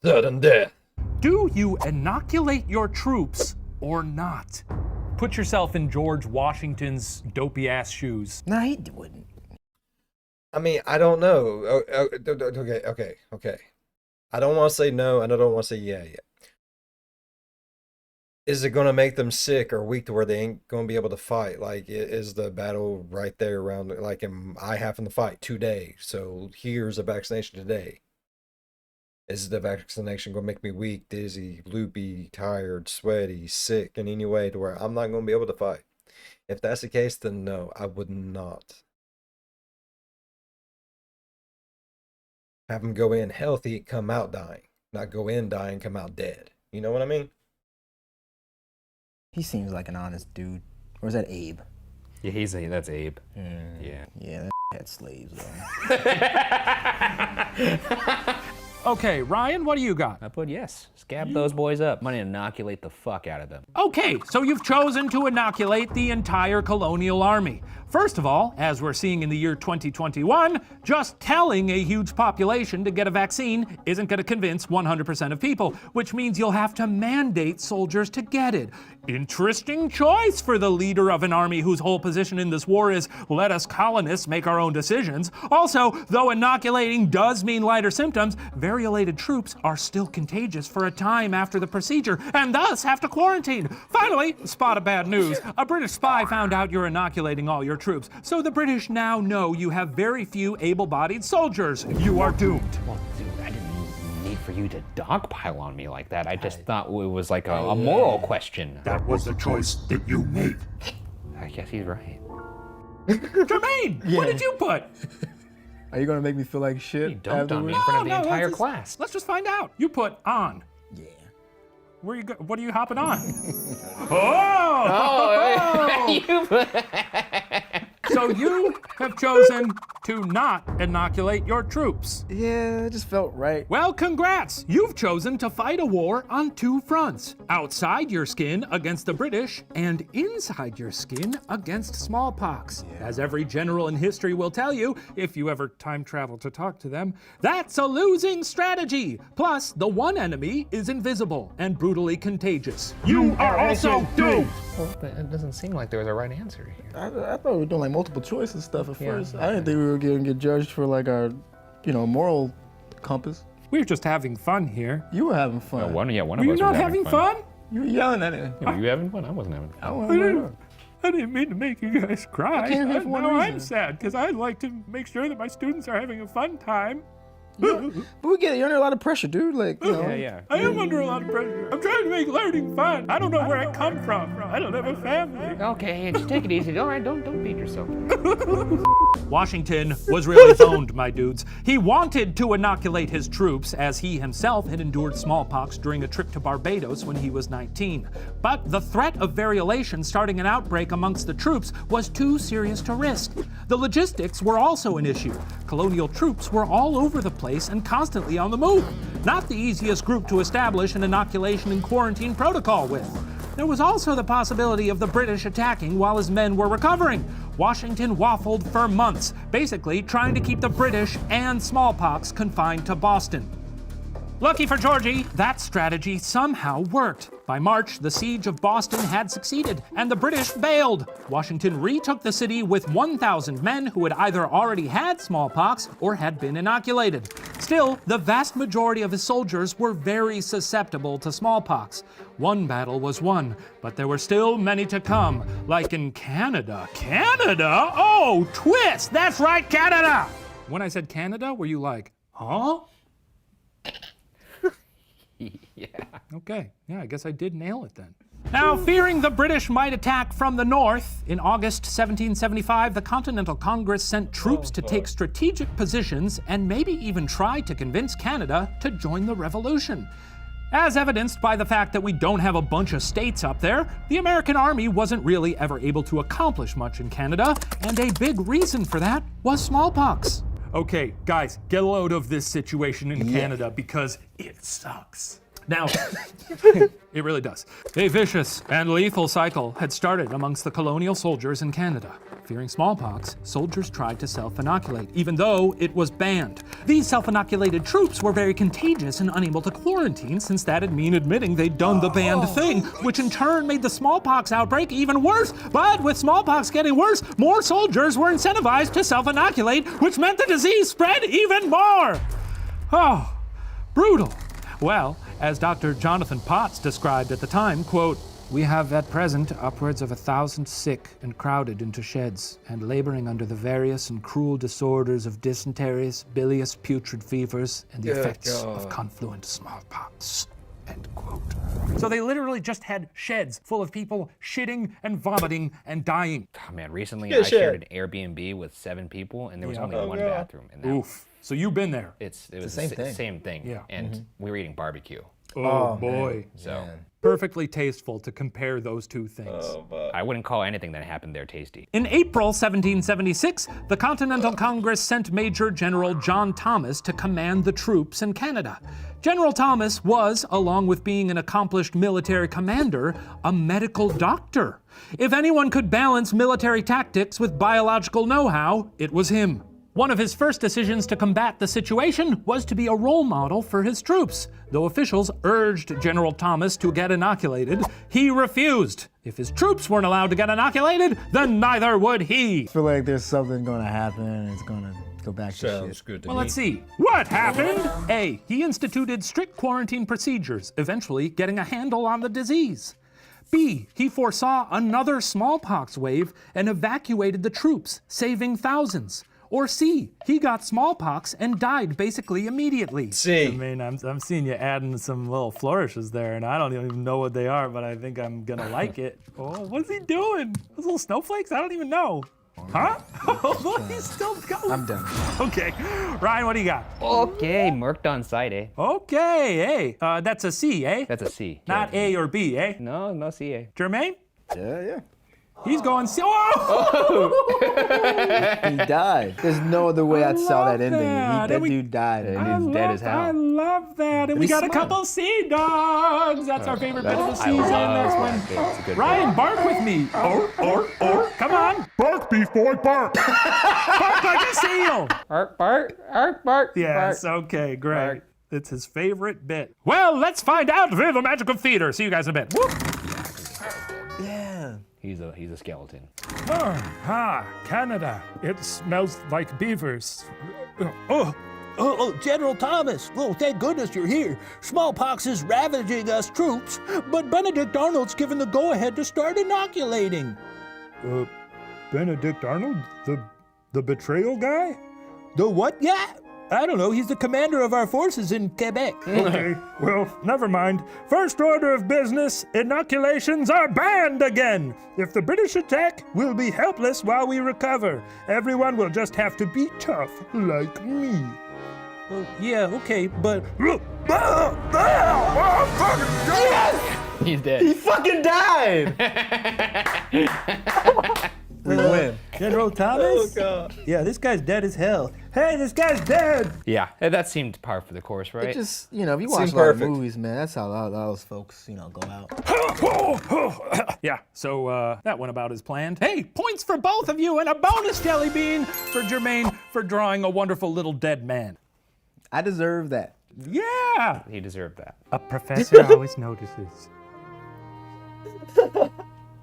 Speaker 1: Sudden death.
Speaker 2: Do you inoculate your troops or not? Put yourself in George Washington's dopey-ass shoes.
Speaker 4: Nah, he wouldn't.
Speaker 1: I mean, I don't know. Okay. I don't want to say no, and I don't want to say yeah yet. Is it going to make them sick or weak to where they ain't going to be able to fight? Like, is the battle right there around? Like, am I having to fight today? So here's a vaccination today. Is the vaccination going to make me weak, dizzy, loopy, tired, sweaty, sick in any way to where I'm not going to be able to fight? If that's the case, then no, I would not. Have them go in healthy, come out dying. Not go in dying, come out dead. You know what I mean?
Speaker 4: He seems like an honest dude. Or is that Abe?
Speaker 3: Yeah, that's Abe. Yeah.
Speaker 4: Yeah, that had slaves, though.
Speaker 2: Okay, Ryan, what do you got?
Speaker 3: I put yes. Scab those boys up. I'm gonna inoculate the fuck out of them.
Speaker 2: Okay, so you've chosen to inoculate the entire colonial army. First of all, as we're seeing in the year 2021, just telling a huge population to get a vaccine isn't going to convince 100% of people, which means you'll have to mandate soldiers to get it. Interesting choice for the leader of an army whose whole position in this war is let us colonists make our own decisions. Also, though inoculating does mean lighter symptoms, variolated troops are still contagious for a time after the procedure and thus have to quarantine. Finally, spot of bad news. A British spy found out you're inoculating all your troops, so the British now know you have very few able-bodied soldiers. You are doomed.
Speaker 3: Well, dude, I didn't need for for you to dogpile on me like that. I just thought it was like a moral question.
Speaker 5: That was the choice that you made.
Speaker 3: I guess he's right.
Speaker 2: Jermaine, what did you put?
Speaker 4: Are you gonna make me feel like shit?
Speaker 3: You dumped on me in
Speaker 4: afterwards?
Speaker 3: front of the entire
Speaker 2: let's-
Speaker 3: class.
Speaker 2: Let's just find out. You put on.
Speaker 4: Yeah.
Speaker 2: Where you go? What are you hopping on? Oh! So you have chosen to not inoculate your troops.
Speaker 4: Yeah, it just felt right.
Speaker 2: Well, congrats! You've chosen to fight a war on two fronts. Outside your skin against the British, and inside your skin against smallpox. As every general in history will tell you, if you ever time travel to talk to them, that's a losing strategy. Plus, the one enemy is invisible and brutally contagious.
Speaker 5: You are also doomed.
Speaker 3: Well, it doesn't seem like there was a right answer here.
Speaker 4: I thought we were doing like multiple choice and stuff at first. I didn't think we were gonna get judged for like our, moral compass.
Speaker 2: We're just having fun here.
Speaker 4: You were having fun.
Speaker 3: One of
Speaker 2: Were
Speaker 3: us
Speaker 2: you
Speaker 3: was
Speaker 2: not having fun?
Speaker 4: You were yelling at it.
Speaker 3: Yeah, were you having fun? I wasn't having fun.
Speaker 2: I didn't mean to make you guys cry.
Speaker 4: came here for one
Speaker 2: Now I'm
Speaker 4: reason.
Speaker 2: sad because I like to make sure that my students are having a fun time.
Speaker 4: But we get it. You're under a lot of pressure, dude. Like,
Speaker 3: Yeah.
Speaker 2: I am under a lot of pressure. I'm trying to make learning fun. I don't know where I come from. I don't have a family.
Speaker 3: Okay, just take it easy. All right, don't beat yourself.
Speaker 2: Washington was really boned, my dudes. He wanted to inoculate his troops as he himself had endured smallpox during a trip to Barbados when he was 19. But the threat of variolation starting an outbreak amongst the troops was too serious to risk. The logistics were also an issue. Colonial troops were all over the place and constantly on the move. Not the easiest group to establish an inoculation and quarantine protocol with. There was also the possibility of the British attacking while his men were recovering. Washington waffled for months, basically trying to keep the British and smallpox confined to Boston. Lucky for Georgie, that strategy somehow worked. By March, the siege of Boston had succeeded, and the British bailed. Washington retook the city with 1,000 men who had either already had smallpox or had been inoculated. Still, the vast majority of his soldiers were very susceptible to smallpox. One battle was won, but there were still many to come, like in Canada. Canada? Oh, twist! That's right, Canada! When I said Canada, were you like, huh?
Speaker 3: Yeah.
Speaker 2: Okay, yeah, I guess I did nail it then. Now, fearing the British might attack from the north, in August 1775, the Continental Congress sent troops to take strategic positions and maybe even try to convince Canada to join the revolution. As evidenced by the fact that we don't have a bunch of states up there, the American army wasn't really ever able to accomplish much in Canada, and a big reason for that was smallpox. Okay, guys, get a load of this situation in Canada because it sucks. Now, it really does. A vicious and lethal cycle had started amongst the colonial soldiers in Canada. Fearing smallpox, soldiers tried to self-inoculate, even though it was banned. These self-inoculated troops were very contagious and unable to quarantine, since that'd mean admitting they'd done the banned thing, which in turn made the smallpox outbreak even worse. But with smallpox getting worse, more soldiers were incentivized to self-inoculate, which meant the disease spread even more. Oh, brutal. Well, as Dr. Jonathan Potts described at the time, quote, "We have at present upwards of 1,000 sick and crowded into sheds, and laboring under the various and cruel disorders of dysenteries, bilious putrid fevers, and the effects of confluent smallpox." End quote. So they literally just had sheds full of people shitting and vomiting and dying.
Speaker 3: Oh man, recently
Speaker 1: Yeah,
Speaker 3: I
Speaker 1: shit.
Speaker 3: shared an Airbnb with 7 people, and there was only one bathroom. And that,
Speaker 2: Oof. So you've been there.
Speaker 3: it was
Speaker 4: same
Speaker 3: the
Speaker 4: thing.
Speaker 3: same thing.
Speaker 2: Yeah.
Speaker 3: And we were eating barbecue.
Speaker 2: Oh boy.
Speaker 3: So
Speaker 2: Perfectly tasteful to compare those two things.
Speaker 3: I wouldn't call anything that happened there tasty.
Speaker 2: In April 1776, the Continental Congress sent Major General John Thomas to command the troops in Canada. General Thomas was, along with being an accomplished military commander, a medical doctor. If anyone could balance military tactics with biological know-how, it was him. One of his first decisions to combat the situation was to be a role model for his troops. Though officials urged General Thomas to get inoculated, he refused. If his troops weren't allowed to get inoculated, then neither would he.
Speaker 4: I feel like there's something gonna happen and it's gonna go back to
Speaker 1: Sounds
Speaker 4: shit.
Speaker 1: good to
Speaker 2: Well,
Speaker 1: me.
Speaker 2: let's see. What happened? A. He instituted strict quarantine procedures, eventually getting a handle on the disease. B. He foresaw another smallpox wave and evacuated the troops, saving thousands. Or C, he got smallpox and died basically immediately?
Speaker 1: C.
Speaker 2: I mean, I'm seeing you adding some little flourishes there, and I don't even know what they are, but I think I'm gonna like it. Oh, what's he doing? Those little snowflakes? I don't even know. Huh? Oh, he's still going.
Speaker 4: I'm done.
Speaker 2: Okay, Ryan, what do you got?
Speaker 3: Okay, marked on site, eh?
Speaker 2: Okay, that's a C, eh?
Speaker 3: That's a C.
Speaker 2: Not A or B, eh?
Speaker 3: No, no CA.
Speaker 2: Jermaine?
Speaker 4: Yeah.
Speaker 2: He's going C. Oh!
Speaker 4: He died. There's no other way I'd sell
Speaker 2: love
Speaker 4: that ending.
Speaker 2: that.
Speaker 4: That
Speaker 2: And
Speaker 4: dude died.
Speaker 3: And he's dead as hell.
Speaker 2: I love that. And we
Speaker 4: he's
Speaker 2: got a
Speaker 4: smart.
Speaker 2: couple sea dogs. That's our favorite bit of the
Speaker 3: I
Speaker 2: season.
Speaker 3: love
Speaker 2: That's
Speaker 3: that
Speaker 2: when
Speaker 3: bit. It's a good
Speaker 2: Ryan, bark with me. Or. Come on.
Speaker 5: Bark, beef boy, bark!
Speaker 2: Bark like a seal.
Speaker 3: Bark.
Speaker 2: Yes, okay, great.
Speaker 3: Bark.
Speaker 2: It's his favorite bit. Well, let's find out via the magic of theater. See you guys in a bit. Whoop.
Speaker 4: Yeah.
Speaker 3: He's a skeleton.
Speaker 5: Canada. It smells like beavers.
Speaker 6: Oh, General Thomas. Oh, thank goodness you're here. Smallpox is ravaging us troops, but Benedict Arnold's given the go-ahead to start inoculating.
Speaker 5: Benedict Arnold? The betrayal guy?
Speaker 6: The what? Yeah. I don't know. He's the commander of our forces in Quebec.
Speaker 5: Okay, well, never mind. First order of business, inoculations are banned again. If the British attack, we'll be helpless while we recover. Everyone will just have to be tough, like me.
Speaker 6: Well, yeah, okay, but
Speaker 3: He's dead.
Speaker 4: He fucking died. We win.
Speaker 6: General Thomas?
Speaker 1: Oh, God.
Speaker 6: Yeah, this guy's dead as hell. Hey, this guy's dead.
Speaker 3: Yeah, that seemed par for the course, right?
Speaker 4: It just, if you watch
Speaker 1: Seemed
Speaker 4: a lot of
Speaker 1: perfect.
Speaker 4: movies, man, that's how a lot of those folks, go out.
Speaker 2: Yeah, so that went about as planned. Hey, points for both of you and a bonus jelly bean for Jermaine for drawing a wonderful little dead man.
Speaker 4: I deserve that.
Speaker 2: Yeah!
Speaker 3: He deserved that.
Speaker 2: A professor always notices.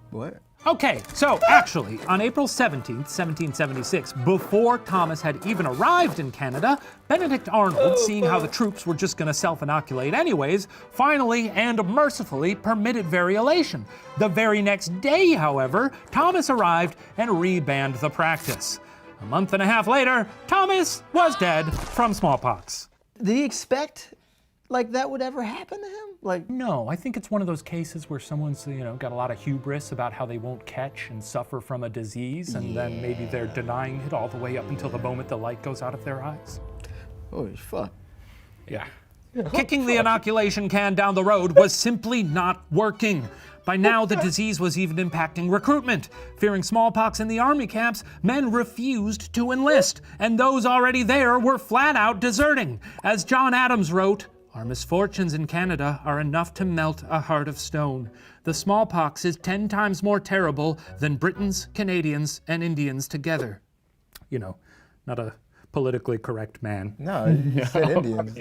Speaker 4: What?
Speaker 2: Okay, so actually, on April 17th, 1776, before Thomas had even arrived in Canada, Benedict Arnold, seeing how the troops were just gonna self-inoculate anyways, finally and mercifully permitted variolation. The very next day, however, Thomas arrived and rebanned the practice. A month and a half later, Thomas was dead from smallpox.
Speaker 4: Did he expect, that would ever happen to him?
Speaker 2: No, I think it's one of those cases where someone's, got a lot of hubris about how they won't catch and suffer from a disease, and then maybe they're denying it all the way up until the moment the light goes out of their eyes.
Speaker 4: Holy fuck.
Speaker 2: Yeah. Kicking the inoculation can down the road was simply not working. By now, the disease was even impacting recruitment. Fearing smallpox in the army camps, men refused to enlist, and those already there were flat out deserting. As John Adams wrote, "Our misfortunes in Canada are enough to melt a heart of stone. The smallpox is 10 times more terrible than Britons, Canadians, and Indians together." Not a politically correct man.
Speaker 4: No, you said Indians.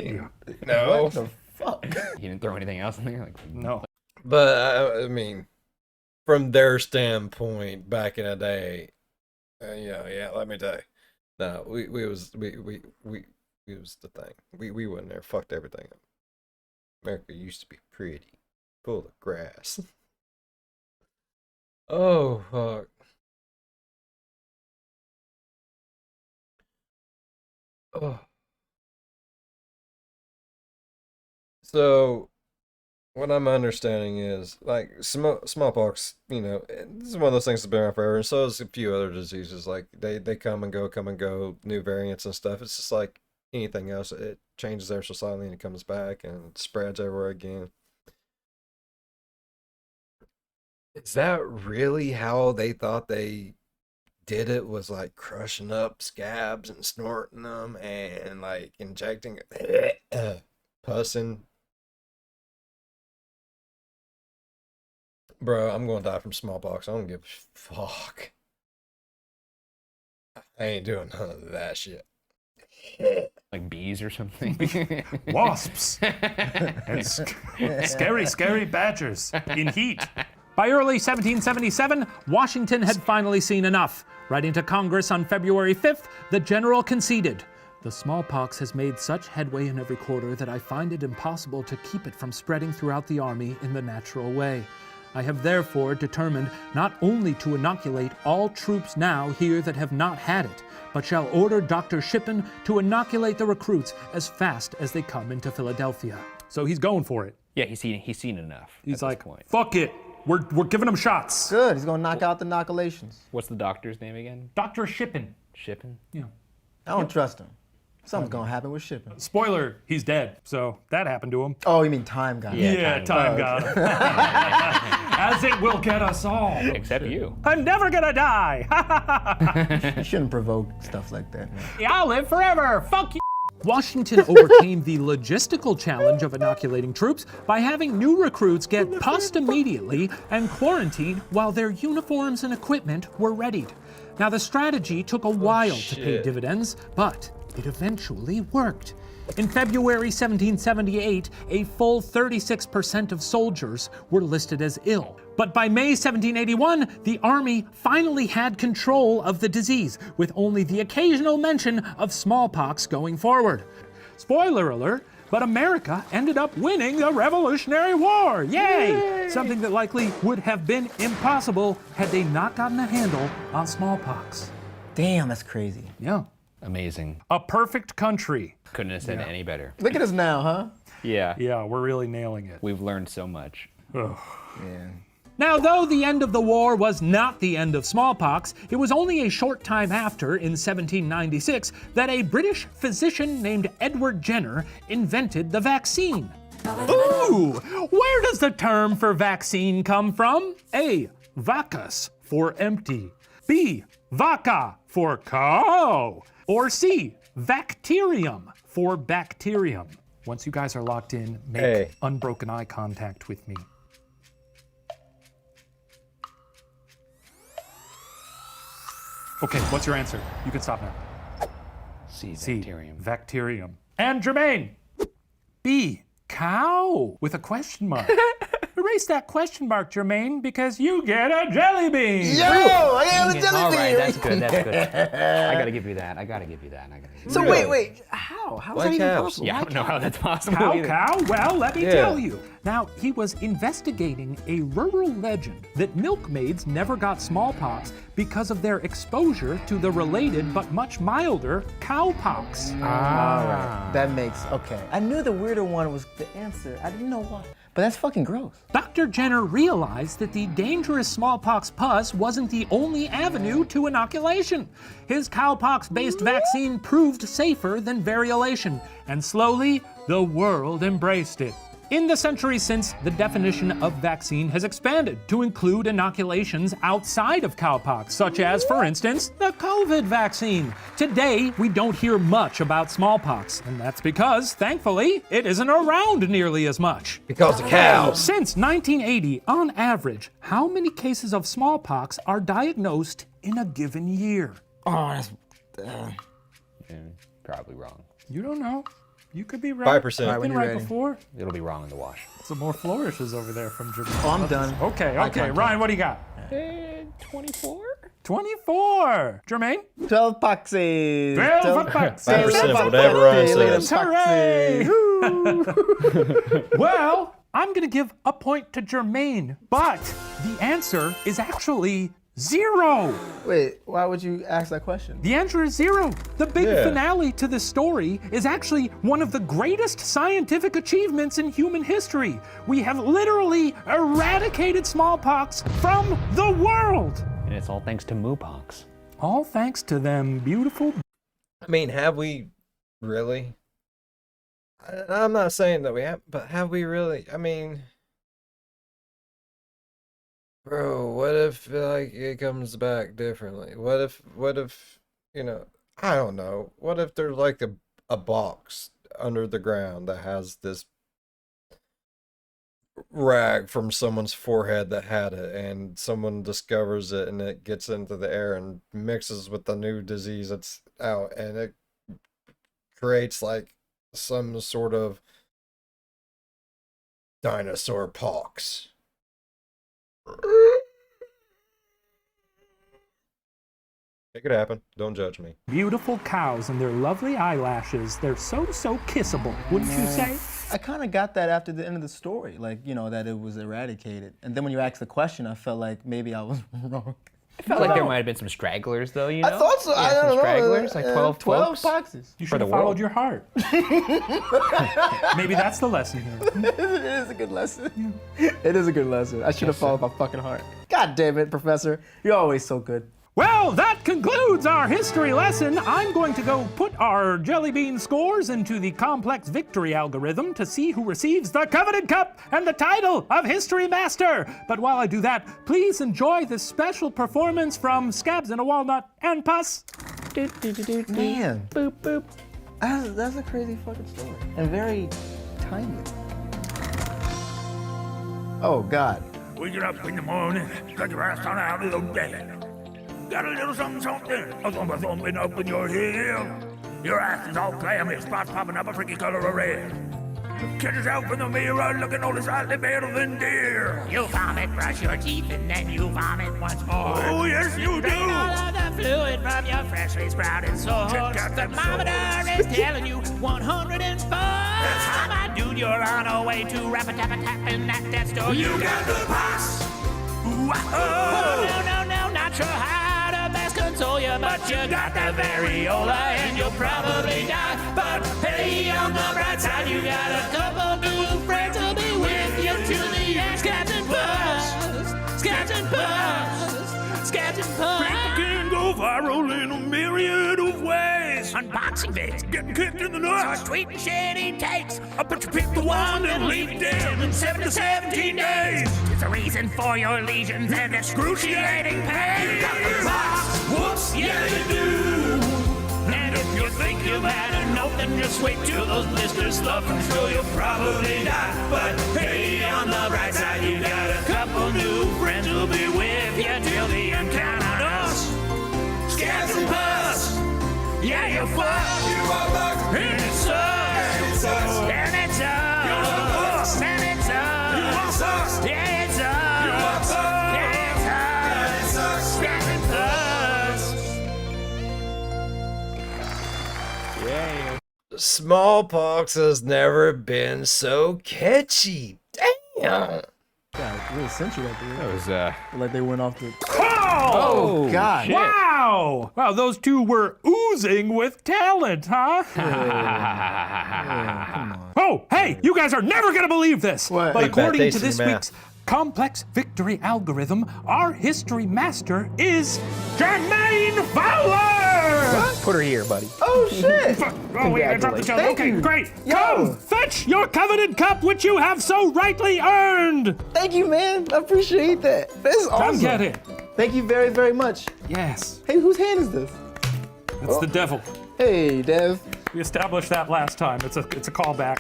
Speaker 1: No.
Speaker 4: What the fuck?
Speaker 3: He didn't throw anything else in there?
Speaker 2: No.
Speaker 1: But, I mean, from their standpoint back in the day, yeah, let me tell you. No, we was the thing. We went there, fucked everything up. America used to be pretty, full of grass. Oh, fuck. Oh. So, what I'm understanding is, smallpox, this is one of those things that's been around forever, and so is a few other diseases. Like, they come and go, new variants and stuff. It's just like anything else. It changes ever so slightly and it comes back and it spreads everywhere again. Is that really how they thought they did it? Was like crushing up scabs and snorting them and like injecting pussing? Bro, I'm gonna die from smallpox. I don't give a fuck. I ain't doing none of that shit.
Speaker 3: Like bees or something?
Speaker 2: Wasps and scary badgers in heat. By early 1777, Washington had finally seen enough. Writing to Congress on February 5th, the general conceded, "The smallpox has made such headway in every quarter that I find it impossible to keep it from spreading throughout the army in the natural way. I have therefore determined not only to inoculate all troops now here that have not had it, but shall order Dr. Shippen to inoculate the recruits as fast as they come into Philadelphia.
Speaker 3: So he's going for it.
Speaker 7: Yeah, he's seen enough.
Speaker 2: He's like, fuck it. We're giving them shots.
Speaker 4: Good. He's gonna knock out the inoculations.
Speaker 7: What's the doctor's name again?
Speaker 2: Dr. Shippen.
Speaker 7: Shippen?
Speaker 2: Yeah.
Speaker 4: I don't trust him. Something's gonna happen with Shippen.
Speaker 2: Spoiler, he's dead. So that happened to him.
Speaker 4: Oh, you mean time guy?
Speaker 2: Yeah, time got him. As it will get us all.
Speaker 7: Except you.
Speaker 2: I'm never gonna die.
Speaker 4: You shouldn't provoke stuff like that, man.
Speaker 2: I'll live forever. Fuck you. Washington overcame the logistical challenge of inoculating troops by having new recruits get pussed immediately and quarantined while their uniforms and equipment were readied. Now, the strategy took a while to pay dividends, but it eventually worked. In February 1778, a full 36% of soldiers were listed as ill. But by May 1781, the army finally had control of the disease, with only the occasional mention of smallpox going forward. Spoiler alert, but America ended up winning the Revolutionary War. Yay! Something that likely would have been impossible had they not gotten a handle on smallpox.
Speaker 4: Damn, that's crazy.
Speaker 2: Yeah.
Speaker 7: Amazing.
Speaker 2: A perfect country.
Speaker 7: Couldn't have said it any better.
Speaker 4: Look at us now, huh?
Speaker 7: Yeah.
Speaker 2: Yeah, we're really nailing it.
Speaker 7: We've learned so much.
Speaker 4: Yeah.
Speaker 2: Now, though the end of the war was not the end of smallpox, it was only a short time after, in 1796, that a British physician named Edward Jenner invented the vaccine. Ooh! Where does the term for vaccine come from? A. Vacus, for empty. B. Vaca, for cow. Or C. Bacterium, for bacterium. Once you guys are locked in, make unbroken eye contact with me. Okay, what's your answer? You can stop now.
Speaker 7: C.
Speaker 2: C.
Speaker 7: Bacterium.
Speaker 2: Bacterium. And Jermaine. B. Cow, with a question mark. Erase that question mark, Jermaine, because you get a jelly bean.
Speaker 4: Yo, I am a jelly
Speaker 7: All
Speaker 4: bean.
Speaker 7: right, that's good. That's good. I gotta give you that.
Speaker 4: So wait, how? How is that even possible?
Speaker 7: Yeah, I don't know how that's possible
Speaker 2: Cow,
Speaker 7: either.
Speaker 2: cow? Well, let me tell you. Now, he was investigating a rural legend that milkmaids never got smallpox because of their exposure to the related but much milder cowpox.
Speaker 4: All right, that makes, okay. I knew the weirder one was the answer. I didn't know why. But that's fucking gross.
Speaker 2: Dr. Jenner realized that the dangerous smallpox pus wasn't the only avenue to inoculation. His cowpox-based vaccine proved safer than variolation, and slowly, the world embraced it. In the centuries since, the definition of vaccine has expanded to include inoculations outside of cowpox, such as, for instance, the COVID vaccine. Today, we don't hear much about smallpox, and that's because, thankfully, it isn't around nearly as much.
Speaker 1: Because the cows.
Speaker 2: Since 1980, on average, how many cases of smallpox are diagnosed in a given year?
Speaker 4: Oh, that's,
Speaker 7: Yeah, probably wrong.
Speaker 2: You don't know. You could be right.
Speaker 1: 5%.
Speaker 2: I've been right
Speaker 4: ready.
Speaker 2: before.
Speaker 7: It'll be wrong in the wash.
Speaker 2: Some more flourishes over there from Jermaine.
Speaker 4: oh, I'm done.
Speaker 2: Okay. Ryan, what do you got?
Speaker 7: 24?
Speaker 2: 24. Jermaine?
Speaker 4: 12 poxies.
Speaker 2: 12 poxies.
Speaker 1: 5%, whatever Ryan says.
Speaker 2: Hooray! Well, I'm going to give a point to Jermaine, but the answer is actually 0.
Speaker 4: Wait, why would you ask that question?
Speaker 2: The answer is 0. The big finale to this story is actually one of the greatest scientific achievements in human history. We have literally eradicated smallpox from the world.
Speaker 7: And it's all thanks to Moopox.
Speaker 2: All thanks to them beautiful.
Speaker 1: I mean, have we really? I'm not saying that we have, but have we really? I mean, bro, what if like it comes back differently? What if, you know, I don't know. What if there's like a box under the ground that has this rag from someone's forehead that had it, and someone discovers it and it gets into the air and mixes with the new disease that's out, and it creates like some sort of dinosaur pox. It could happen. Don't judge me.
Speaker 2: Beautiful cows and their lovely eyelashes. They're so kissable, wouldn't you say?
Speaker 4: I kind of got that after the end of the story, like, you know, that it was eradicated. And then when you asked the question, I felt like maybe I was wrong.
Speaker 3: I felt like there might have been some stragglers, though, you know?
Speaker 4: I thought so.
Speaker 3: Yeah,
Speaker 4: I
Speaker 3: some
Speaker 4: don't know.
Speaker 3: stragglers, like 12
Speaker 4: 12
Speaker 3: folks.
Speaker 4: boxes.
Speaker 2: You
Speaker 3: For
Speaker 2: should
Speaker 3: the
Speaker 2: have followed
Speaker 3: world.
Speaker 2: your heart. Maybe that's the lesson here.
Speaker 4: It is a good lesson. It is a good lesson. I should have followed my fucking heart. God damn it, Professor. You're always so good.
Speaker 2: Well, that concludes our history lesson. I'm going to go put our jelly bean scores into the complex victory algorithm to see who receives the coveted cup and the title of History Master. But while I do that, please enjoy this special performance from Scabs in a Walnut and Puss.
Speaker 4: Man. Boop, boop. That's a crazy fucking story. And very timely. Oh, God.
Speaker 8: Waking up in the morning, got your ass on out of the bed. Got a little something, a thumping up in your heel. Your ass is all clammy, spots popping up a freaky color of red. Catch yourself in the mirror, looking only slightly better than deer.
Speaker 9: You vomit, brush your teeth, and then you vomit once more.
Speaker 8: Oh, yes, you do.
Speaker 9: Drain all of the fluid from your freshly sprouted source.
Speaker 8: Check out them
Speaker 9: Thermometer is telling you 104. My dude, you're on a way to rap-a-tap-a-tapping at that store.
Speaker 8: You got the pox. Ooh,
Speaker 9: Oh, no, not sure how to best console you, but you got the variola and you'll probably die. But hey, on the bright side, you got a couple new friends who'll be with you till the end. Scabs and Puss, Scabs and Puss, Scabs and Puss.
Speaker 8: can go viral in a myriad of ways.
Speaker 9: Unboxing vids,
Speaker 8: Getting kicked in the nuts.
Speaker 9: or tweeting shitty takes.
Speaker 8: I bet you pick the one and leave it down in 7 to 17 days.
Speaker 9: It's a reason for your lesions and excruciating pain.
Speaker 8: Whoops, yeah you do.
Speaker 9: And if you think you've had enough, then just wait till those blisters slough and sure you'll probably die. But hey, on the bright side, you got a couple new friends who'll be with you till the end. Count on us, Scabs and Puss. Yeah, you're fucked.
Speaker 8: You are back.
Speaker 9: And it sucks. And it sucks. And it sucks.
Speaker 8: You are sucks.
Speaker 9: Yeah, it sucks.
Speaker 8: You are sucks.
Speaker 9: Yeah, it sucks. Scabs and Puss.
Speaker 1: Smallpox has never been so catchy. Damn.
Speaker 4: God, really sent you right there.
Speaker 3: That was,
Speaker 4: Like they went off the.
Speaker 2: Oh!
Speaker 4: God.
Speaker 2: Wow! Wow, those two were oozing with talent, huh? Oh, hey, you guys are never gonna believe this!
Speaker 4: What?
Speaker 2: But
Speaker 4: Hey,
Speaker 2: according
Speaker 1: Matt,
Speaker 2: to
Speaker 1: they
Speaker 2: this
Speaker 1: see math.
Speaker 2: week's complex victory algorithm, our history master is Jermaine Fowler!
Speaker 3: put her here, buddy.
Speaker 4: Oh, shit.
Speaker 2: Oh, we gotta drop the show.
Speaker 4: Thank
Speaker 2: Okay,
Speaker 4: you.
Speaker 2: great.
Speaker 4: Yo.
Speaker 2: Come, fetch your coveted cup, which you have so rightly earned.
Speaker 4: Thank you, man. I appreciate that. That's awesome.
Speaker 2: Come get it.
Speaker 4: Thank you very, very much.
Speaker 2: Yes,
Speaker 4: Hey, whose hand is this?
Speaker 2: it's the devil.
Speaker 4: Hey, Dev.
Speaker 2: We established that last time. It's a callback.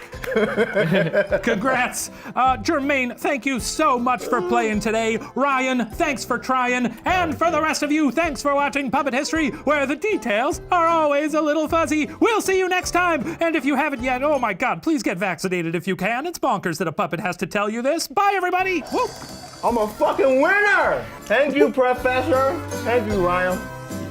Speaker 2: Congrats. Jermaine, thank you so much for playing today. Ryan, thanks for trying. And for the rest of you, thanks for watching Puppet History, where the details are always a little fuzzy. We'll see you next time. And if you haven't yet, oh my God, please get vaccinated if you can. It's bonkers that a puppet has to tell you this. Bye, everybody. Whoop.
Speaker 4: I'm a fucking winner. Thank you, Professor. Thank you, Ryan.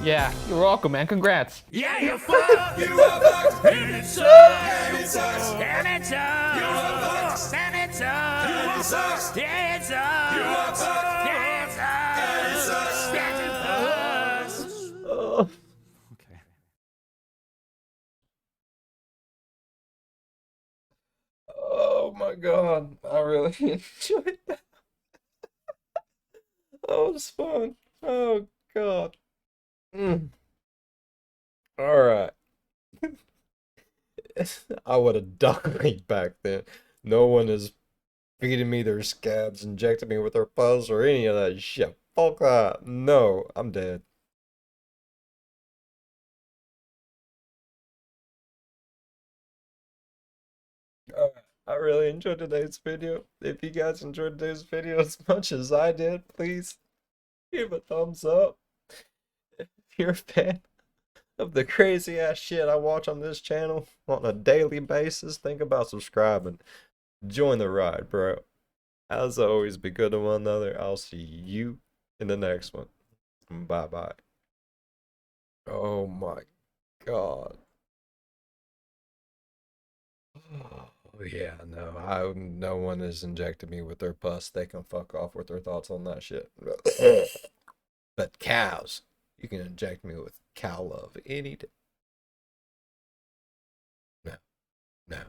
Speaker 3: Yeah, you're welcome, man. Congrats.
Speaker 9: Yeah, you're fucked.
Speaker 8: You are back.
Speaker 9: And it sucks.
Speaker 8: And it sucks.
Speaker 9: And it sucks.
Speaker 8: You are back.
Speaker 9: And it sucks.
Speaker 8: You are sucks.
Speaker 9: Yeah, it sucks.
Speaker 8: You are back.
Speaker 9: Yeah, it sucks.
Speaker 8: And it sucks.
Speaker 9: Scabs and Puss.
Speaker 1: Oh. Oh my God, I really enjoyed that. That was fun. Oh God. All right. I would have died back then. No one is feeding me their scabs, injecting me with their pus, or any of that shit. Fuck that. No, I'm dead. I really enjoyed today's video. If you guys enjoyed today's video as much as I did, please give a thumbs up. If you're a fan of the crazy ass shit I watch on this channel on a daily basis, think about subscribing. Join the ride, bro. As always, be good to one another. I'll see you in the next one. Bye bye. Oh my God. Oh yeah, no one has injected me with their pus. They can fuck off with their thoughts on that shit. But cows, you can inject me with cow love any day. No, no.